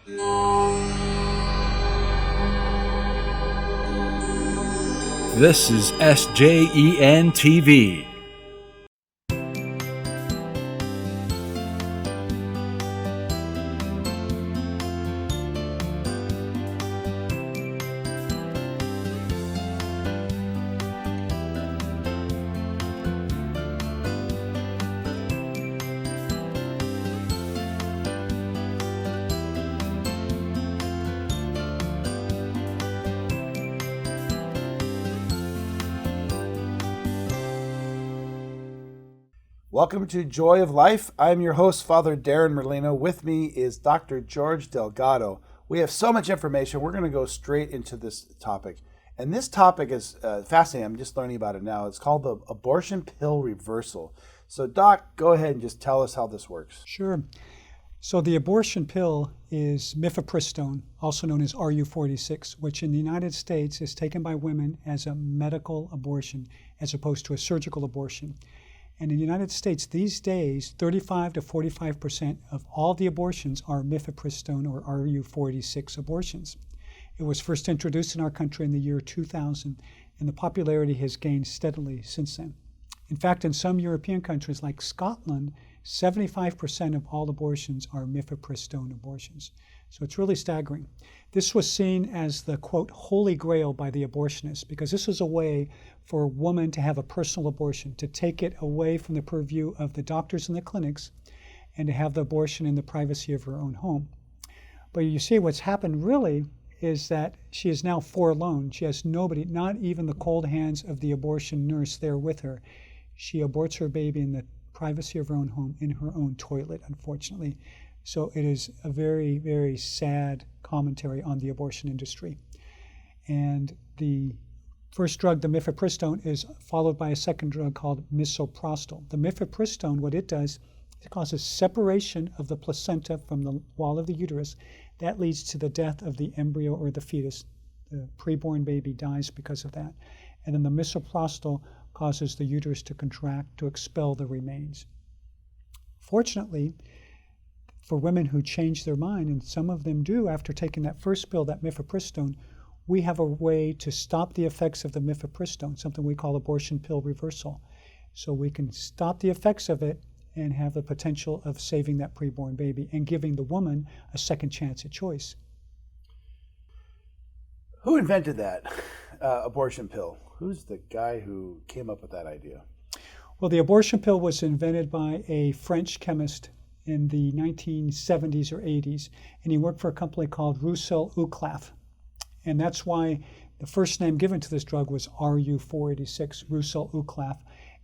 This is SJEN TV. Welcome to Joy of Life. I'm your host, Father Darrin Merlino. With me is Dr. George Delgado. We have so much information. We're going to go straight into this topic. And this topic is fascinating. I'm just learning about it now. It's called the abortion pill reversal. So, Doc, go ahead and just tell us how this works. Sure. So the abortion pill is mifepristone, also known as RU46, which in the United States is taken by women as a medical abortion as opposed to a surgical abortion. And in the United States these days, 35 to 45% of all the abortions are mifepristone or RU46 abortions. It was first introduced in our country in the year 2000, and the popularity has gained steadily since then. In fact, in some European countries like Scotland, 75% of all abortions are mifepristone abortions. So it's really staggering. This was seen as the, quote, holy grail by the abortionists, because this is a way for a woman to have a personal abortion, to take it away from the purview of the doctors and the clinics, and to have the abortion in the privacy of her own home. But you see what's happened really is that she is now forlorn. She has nobody, not even the cold hands of the abortion nurse there with her. She aborts her baby in the privacy of her own home, in her own toilet, unfortunately. So it is a very, very sad commentary on the abortion industry. And the first drug, the mifepristone, is followed by a second drug called misoprostol. The mifepristone, what it does, it causes separation of the placenta from the wall of the uterus. That leads to the death of the embryo or the fetus. The preborn baby dies because of that. And then the misoprostol causes the uterus to contract to expel the remains. Fortunately, for women who change their mind, and some of them do after taking that first pill, that mifepristone, we have a way to stop the effects of the mifepristone, something we call abortion pill reversal. So we can stop the effects of it and have the potential of saving that preborn baby and giving the woman a second chance at choice. Who invented that abortion pill? Who's the guy who came up with that idea? Well, the abortion pill was invented by a French chemist in the 1970s or 80s, and he worked for a company called Roussel-Uclaf. And that's why the first name given to this drug was RU486, Roussel-Uclaf.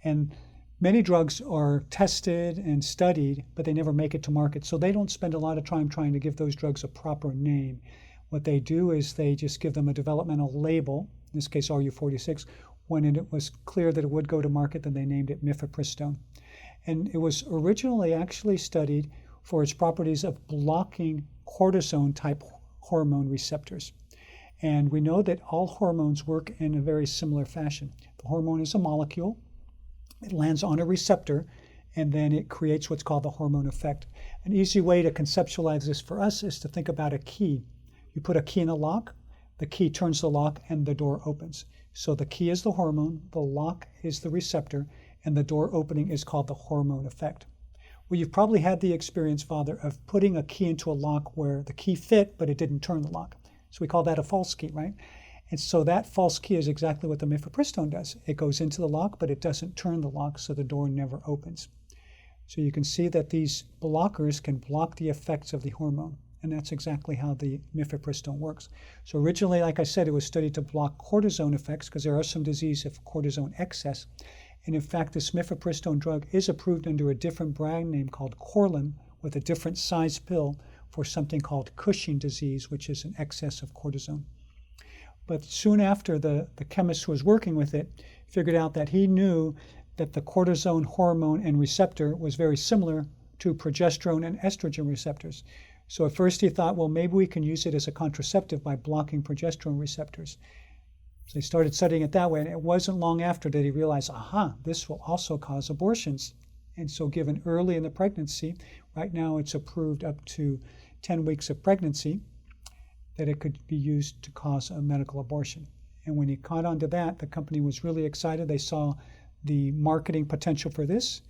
And many drugs are tested and studied, but they never make it to market. So they don't spend a lot of time trying to give those drugs a proper name. What they do is they just give them a developmental label, in this case RU46. When it was clear that it would go to market, then they named it mifepristone. And it was originally actually studied for its properties of blocking cortisone-type hormone receptors. And we know that all hormones work in a very similar fashion. The hormone is a molecule. It lands on a receptor, and then it creates what's called the hormone effect. An easy way to conceptualize this for us is to think about a key. You put a key in a lock, the key turns the lock, and the door opens. So the key is the hormone, the lock is the receptor, and the door opening is called the hormone effect. Well, you've probably had the experience, Father, of putting a key into a lock where the key fit, but it didn't turn the lock. So we call that a false key, right? And so that false key is exactly what the mifepristone does. It goes into the lock, but it doesn't turn the lock, so the door never opens. So you can see that these blockers can block the effects of the hormone. And that's exactly how the mifepristone works. So originally, like I said, it was studied to block cortisone effects because there are some diseases of cortisone excess. And in fact, this mifepristone drug is approved under a different brand name called Korlym with a different size pill for something called Cushing disease, which is an excess of cortisone. But soon after, the chemist who was working with it figured out that he knew that the cortisone hormone and receptor was very similar to progesterone and estrogen receptors. So at first he thought, well, maybe we can use it as a contraceptive by blocking progesterone receptors. So he started studying it that way, and it wasn't long after that he realized, this will also cause abortions. And so given early in the pregnancy, right now it's approved up to 10 weeks of pregnancy, that it could be used to cause a medical abortion. And when he caught on to that, the company was really excited. They saw the marketing potential for this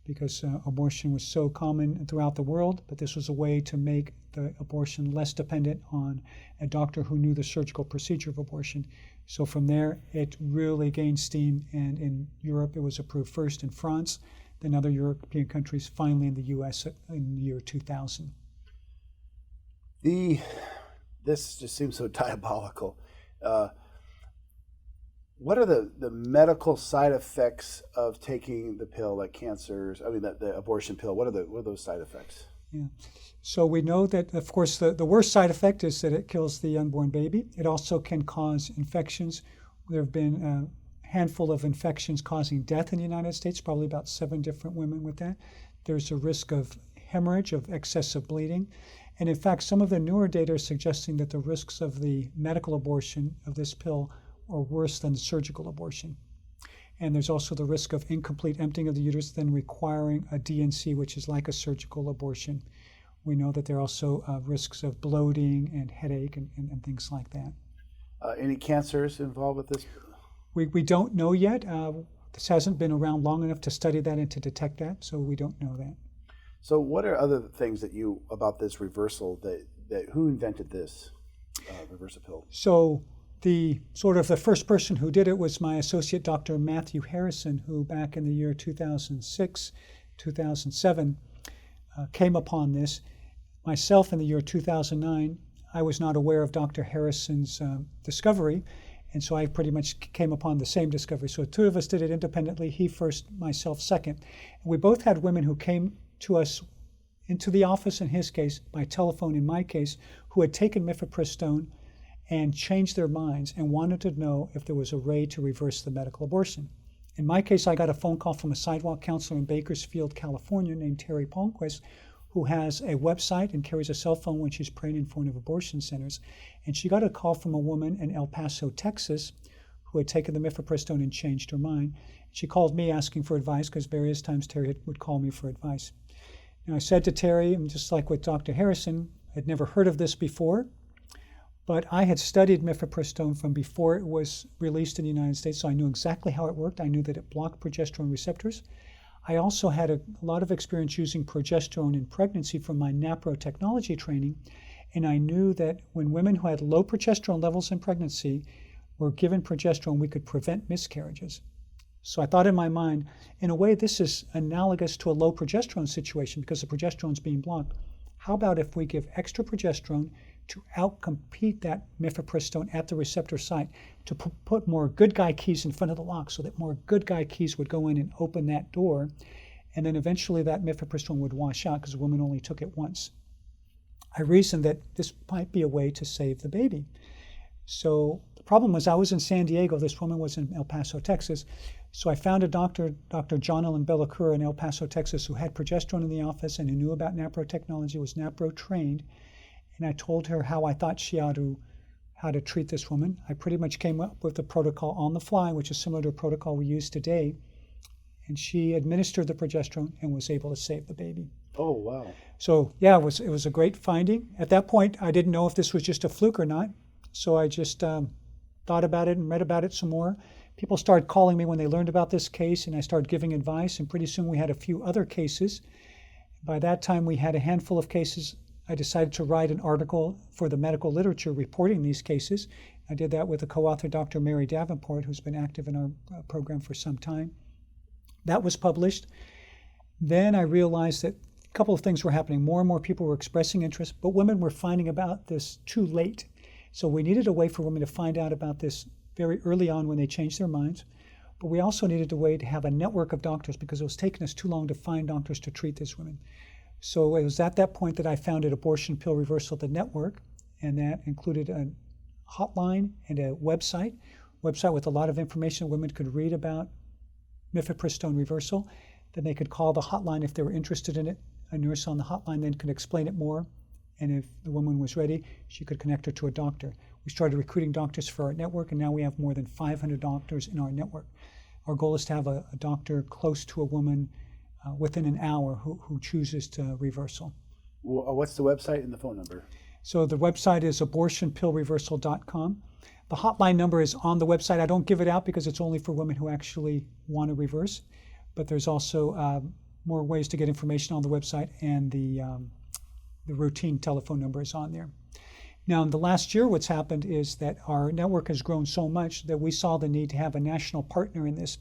because abortion was so common throughout the world, but this was a way to make the abortion less dependent on a doctor who knew the surgical procedure of abortion. So from there, it really gained steam, and in Europe, it was approved first in France, then other European countries, finally in the US in the year 2000. This just seems so diabolical. What are the medical side effects of taking the pill, like cancers? I mean, the abortion pill. What are those side effects? Yeah. So we know that, of course, the worst side effect is that it kills the unborn baby. It also can cause infections. There have been a handful of infections causing death in the United States, probably about 7 different women with that. There's a risk of hemorrhage, of excessive bleeding. And in fact, some of the newer data are suggesting that the risks of the medical abortion of this pill are worse than surgical abortion. And there's also the risk of incomplete emptying of the uterus, then requiring a D&C, which is like a surgical abortion. We know that there are also risks of bloating and headache and things like that. Any cancers involved with this? We don't know yet. This hasn't been around long enough to study that and to detect that, so we don't know that. So what are other things about this reversal that who invented this reversal pill? So the first person who did it was my associate, Dr. Matthew Harrison, who back in the year 2006, 2007, came upon this. Myself in the year 2009, I was not aware of Dr. Harrison's discovery, and so I pretty much came upon the same discovery. So 2 of us did it independently, he first, myself second. And we both had women who came to us into the office, in his case, by telephone in my case, who had taken mifepristone and changed their minds and wanted to know if there was a way to reverse the medical abortion. In my case, I got a phone call from a sidewalk counselor in Bakersfield, California, named Terry Palmquist, who has a website and carries a cell phone when she's praying in front of abortion centers. And she got a call from a woman in El Paso, Texas, who had taken the mifepristone and changed her mind. She called me asking for advice because various times Terry would call me for advice. Now I said to Terry, and just like with Dr. Harrison, I'd never heard of this before, but I had studied mifepristone from before it was released in the United States, so I knew exactly how it worked. I knew that it blocked progesterone receptors. I also had a lot of experience using progesterone in pregnancy from my NAPRO technology training, and I knew that when women who had low progesterone levels in pregnancy were given progesterone, we could prevent miscarriages. So I thought in my mind, in a way, this is analogous to a low progesterone situation because the progesterone is being blocked. How about if we give extra progesterone to outcompete that mifepristone at the receptor site, to put more good guy keys in front of the lock so that more good guy keys would go in and open that door, and then eventually that mifepristone would wash out because the woman only took it once. I reasoned that this might be a way to save the baby. So the problem was I was in San Diego, this woman was in El Paso, Texas. So I found a doctor, Dr. John Ellen Bellacura in El Paso, Texas, who had progesterone in the office and who knew about NAPRO technology, was NAPRO trained. And I told her how I thought how to treat this woman. I pretty much came up with a protocol on the fly, which is similar to a protocol we use today. And she administered the progesterone and was able to save the baby. Oh, wow. So yeah, it was a great finding. At that point, I didn't know if this was just a fluke or not. So I just thought about it and read about it some more. People started calling me when they learned about this case, and I started giving advice, and pretty soon we had a few other cases. By that time, we had a handful of cases. I decided to write an article for the medical literature reporting these cases. I did that with a co-author, Dr. Mary Davenport, who's been active in our program for some time. That was published. Then I realized that a couple of things were happening. More and more people were expressing interest, but women were finding about this too late. So we needed a way for women to find out about this very early on when they changed their minds. But we also needed a way to have a network of doctors because it was taking us too long to find doctors to treat these women. So it was at that point that I founded Abortion Pill Reversal, the network, and that included a hotline and a website with a lot of information women could read about mifepristone reversal. Then they could call the hotline if they were interested in it. A nurse on the hotline then could explain it more. And if the woman was ready, she could connect her to a doctor. We started recruiting doctors for our network, and now we have more than 500 doctors in our network. Our goal is to have a doctor close to a woman within an hour who chooses to reversal. What's the website and the phone number? So the website is abortionpillreversal.com. The hotline number is on the website. I don't give it out because it's only for women who actually want to reverse. But there's also more ways to get information on the website, and the routine telephone number is on there. Now, in the last year, what's happened is that our network has grown so much that we saw the need to have a national partner in this.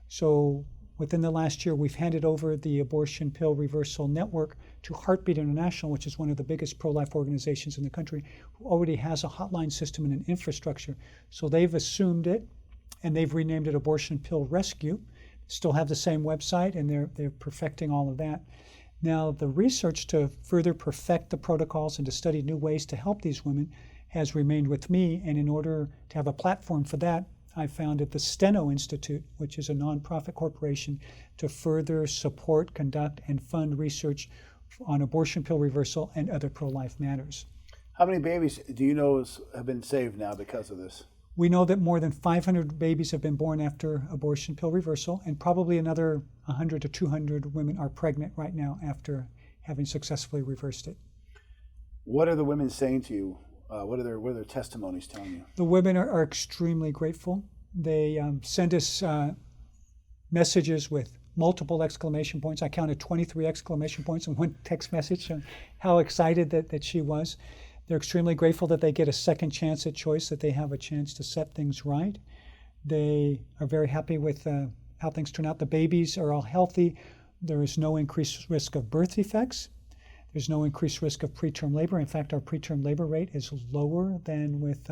So within the last year, we've handed over the Abortion Pill Reversal Network to Heartbeat International, which is one of the biggest pro-life organizations in the country, who already has a hotline system and an infrastructure. So they've assumed it, and they've renamed it Abortion Pill Rescue. Still have the same website, and they're perfecting all of that. Now, the research to further perfect the protocols and to study new ways to help these women has remained with me, and in order to have a platform for that, I founded the Steno Institute, which is a nonprofit corporation to further support, conduct, and fund research on abortion pill reversal and other pro-life matters. How many babies do you know have been saved now because of this? We know that more than 500 babies have been born after abortion pill reversal, and probably another 100 to 200 women are pregnant right now after having successfully reversed it. What are the women saying to you? What are their testimonies telling you? The women are extremely grateful. They send us messages with multiple exclamation points. I counted 23 exclamation points in one text message on how excited that she was. They're extremely grateful that they get a second chance at choice, that they have a chance to set things right. They are very happy with how things turn out. The babies are all healthy. There is no increased risk of birth defects. There's no increased risk of preterm labor. In fact, our preterm labor rate is lower than with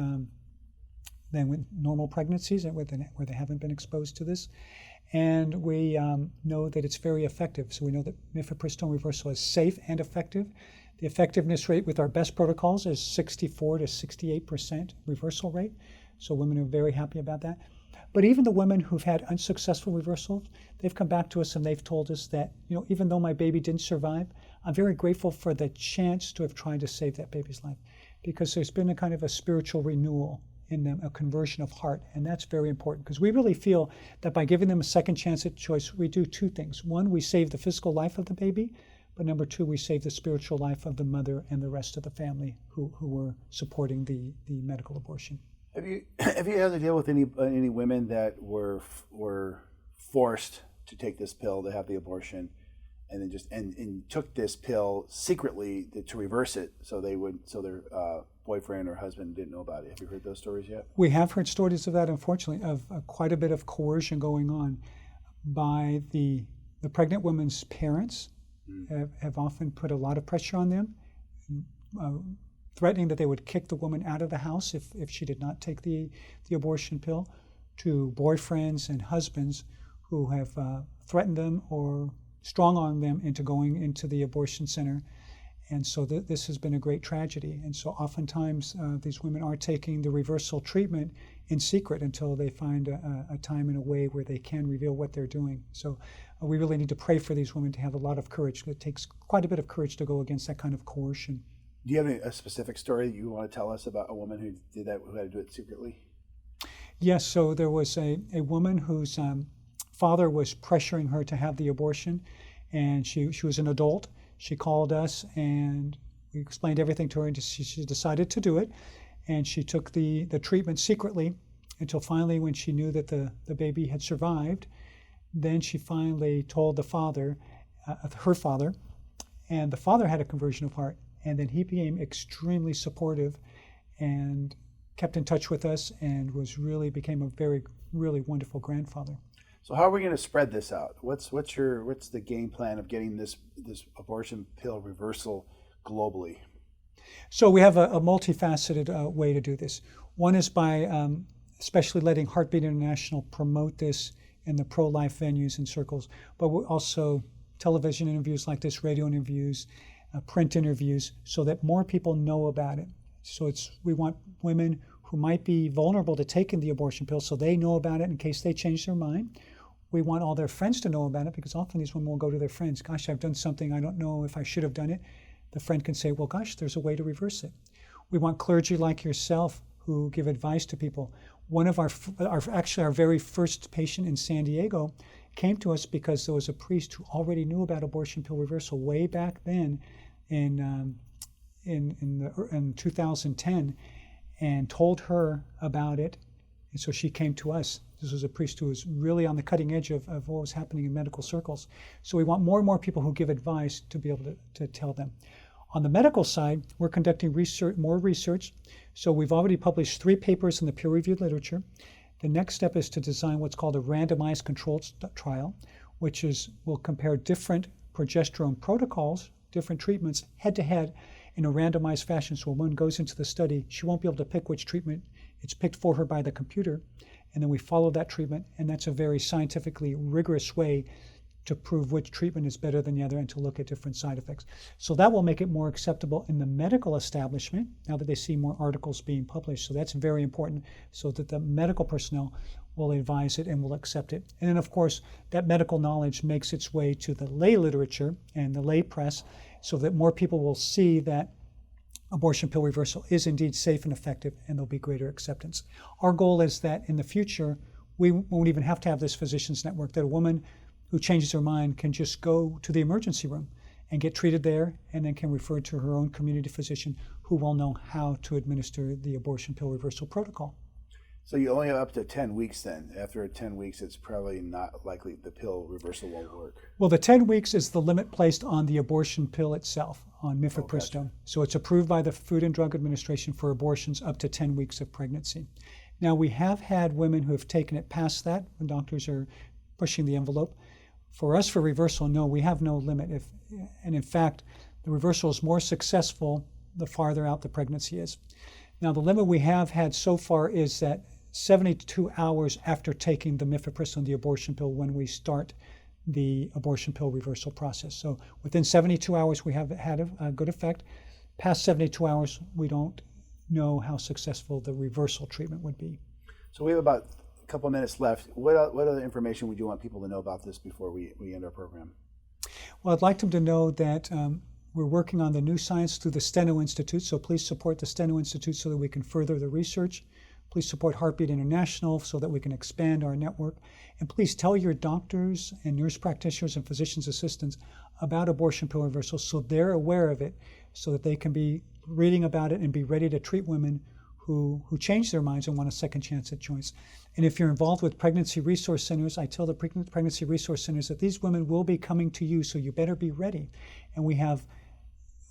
normal pregnancies and where they haven't been exposed to this. And we know that it's very effective. So we know that mifepristone reversal is safe and effective. The effectiveness rate with our best protocols is 64 to 68% reversal rate. So women are very happy about that. But even the women who've had unsuccessful reversals, they've come back to us and they've told us that, even though my baby didn't survive, I'm very grateful for the chance to have tried to save that baby's life, because there's been a kind of a spiritual renewal in them, a conversion of heart. And that's very important, because we really feel that by giving them a second chance at choice, we do two things. One, we save the physical life of the baby, but number two, we save the spiritual life of the mother and the rest of the family who were supporting the medical abortion. Have you had to deal with any women that were forced to take this pill to have the abortion, and then and took this pill secretly to reverse it, so their boyfriend or husband didn't know about it? Have you heard those stories yet? We have heard stories of that, unfortunately, of quite a bit of coercion going on by the pregnant woman's parents. Have often put a lot of pressure on them, threatening that they would kick the woman out of the house if she did not take the abortion pill, to boyfriends and husbands who have threatened them or strong-armed them into going into the abortion center. And so this has been a great tragedy. And so oftentimes these women are taking the reversal treatment in secret until they find a time and a way where they can reveal what they're doing. So we really need to pray for these women to have a lot of courage. It takes quite a bit of courage to go against that kind of coercion. Do you have a specific story that you want to tell us about a woman who did that, who had to do it secretly? Yes, so there was a woman whose father was pressuring her to have the abortion, and she was an adult. She called us and we explained everything to her, and she decided to do it. And she took the treatment secretly until finally, when she knew that the baby had survived, then she finally told the father, her father, and the father had a conversion of heart. And then he became extremely supportive and kept in touch with us, and became a very, really wonderful grandfather. So how are we going to spread this out? What's the game plan of getting this abortion pill reversal globally? So we have a multifaceted way to do this. One is by especially letting Heartbeat International promote this in the pro-life venues and circles, but also television interviews like this, radio interviews, print interviews, so that more people know about it. So we want women who might be vulnerable to taking the abortion pill, so they know about it in case they change their mind. We want all their friends to know about it, because often these women will go to their friends, gosh, I've done something, I don't know if I should have done it. The friend can say, well, gosh, there's a way to reverse it. We want clergy like yourself who give advice to people. One of our very first patient in San Diego came to us because there was a priest who already knew about abortion pill reversal way back then, in 2010 and told her about it. And so she came to us. This was a priest who was really on the cutting edge of what was happening in medical circles. So we want more and more people who give advice to be able to tell them. On the medical side, we're conducting more research. So we've already published 3 papers in the peer-reviewed literature. The next step is to design what's called a randomized controlled trial, which will compare different progesterone protocols, different treatments, head-to-head in a randomized fashion. So when one goes into the study, she won't be able to pick which treatment. It's picked for her by the computer, and then we follow that treatment, and that's a very scientifically rigorous way to prove which treatment is better than the other and to look at different side effects. So that will make it more acceptable in the medical establishment now that they see more articles being published. So that's very important, so that the medical personnel will advise it and will accept it. And then, of course, that medical knowledge makes its way to the lay literature and the lay press so that more people will see that abortion pill reversal is indeed safe and effective, and there'll be greater acceptance. Our goal is that in the future, we won't even have to have this physician's network, that a woman who changes her mind can just go to the emergency room and get treated there, and then can refer to her own community physician who will know how to administer the abortion pill reversal protocol. So you only have up to 10 weeks then. After 10 weeks, it's probably not likely the pill reversal won't work. Well, the 10 weeks is the limit placed on the abortion pill itself, on mifepristone. Gotcha. So it's approved by the Food and Drug Administration for abortions up to 10 weeks of pregnancy. Now, we have had women who have taken it past that when doctors are pushing the envelope. For us, for reversal, no, we have no limit. And in fact, the reversal is more successful the farther out the pregnancy is. Now, the limit we have had so far is that 72 hours after taking the mifepristone, the abortion pill, when we start the abortion pill reversal process. So within 72 hours, we have had a good effect. Past 72 hours, we don't know how successful the reversal treatment would be. So we have about a couple minutes left. What other information would you want people to know about this before we end our program? Well, I'd like them to know that we're working on the new science through the Steno Institute, so please support the Steno Institute so that we can further the research. Please support Heartbeat International so that we can expand our network. And please tell your doctors and nurse practitioners and physician's assistants about abortion pill reversal so they're aware of it, so that they can be reading about it and be ready to treat women who change their minds and want a second chance at choice. And if you're involved with pregnancy resource centers, I tell the pregnancy resource centers that these women will be coming to you, so you better be ready. And we have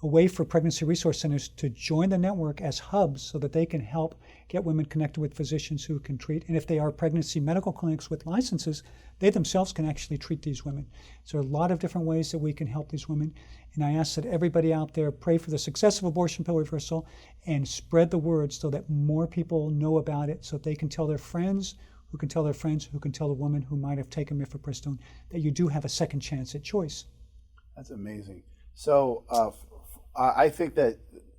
a way for pregnancy resource centers to join the network as hubs so that they can help get women connected with physicians who can treat. And if they are pregnancy medical clinics with licenses, they themselves can actually treat these women. So there are a lot of different ways that we can help these women. And I ask that everybody out there pray for the success of abortion pill reversal and spread the word so that more people know about it, so that they can tell their friends, who can tell their friends, who can tell a woman who might have taken mifepristone that you do have a second chance at choice. That's amazing. So I think that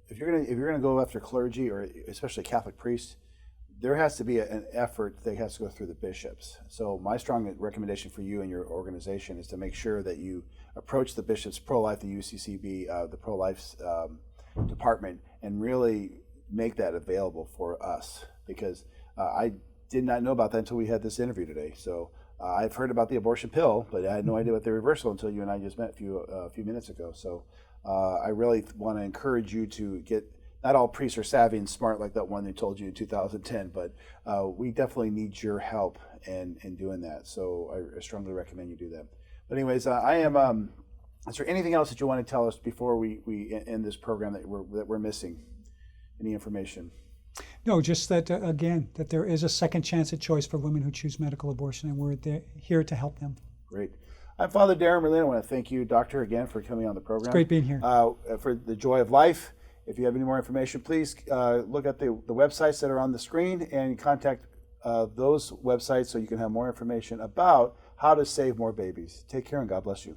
if you're gonna go after clergy, or especially Catholic priests, there has to be an effort that has to go through the bishops. So my strong recommendation for you and your organization is to make sure that you approach the bishops, pro-life, the UCCB, the pro-life department, and really make that available for us, because I did not know about that until we had this interview today. So I've heard about the abortion pill, but I had no idea about the reversal until you and I just met a few minutes ago. So I really want to encourage you to get, not all priests are savvy and smart like that one they told you in 2010, but we definitely need your help in doing that. So I strongly recommend you do that. But anyways, is there anything else that you want to tell us before we end this program that we're missing? Any information? No, just that, again, that there is a second chance at choice for women who choose medical abortion, and we're here to help them. Great. I'm Father Darrin Merlino. I want to thank you, Doctor, again for coming on the program. It's great being here. For the Joy of Life, if you have any more information, please look at the websites that are on the screen and contact those websites so you can have more information about how to save more babies. Take care and God bless you.